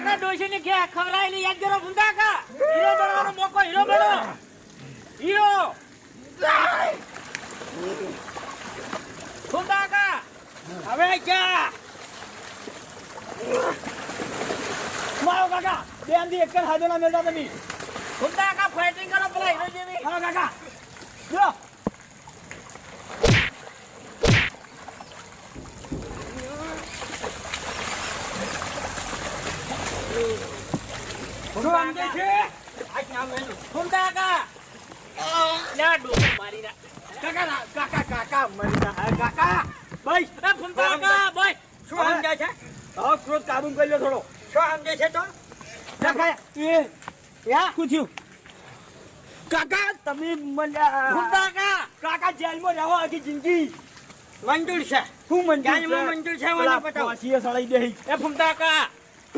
કાકા ડોશીને કે ખવરાયેલી યાદ કરો ફૂમતા કાકા હીરો બનવાનો મોકો હીરો બનો હીરો ફૂમતા કાકા હવે ક્યાં મારો કાકા બેન થી એક જ હાજોના મેળા તમે ફૂમતા કાકા ફાઇટિંગ કરો પેલા હીરો જેવી હા કાકા જો શું સમજે છે આજ નામ એનું ફૂમતા કાકા ના ડોકો મારી ના કાકા કાકા કાકા મરી જા કાકા ભાઈ એ ફૂમતા કાકા ભાઈ શું સમજાય છે હવે ક્રોધ કાબુ કરી લો થોડો શું સમજે છે તો કાકા એ યા શું થયું કાકા તમે ફૂમતા કાકા કાકા જેલમાં રહો આખી જિંદગી મંજૂર છે શું મંજૂર જેલમાં મંજૂર છે મને બતાવો સળાઈ દે એ ફૂમતા કાકા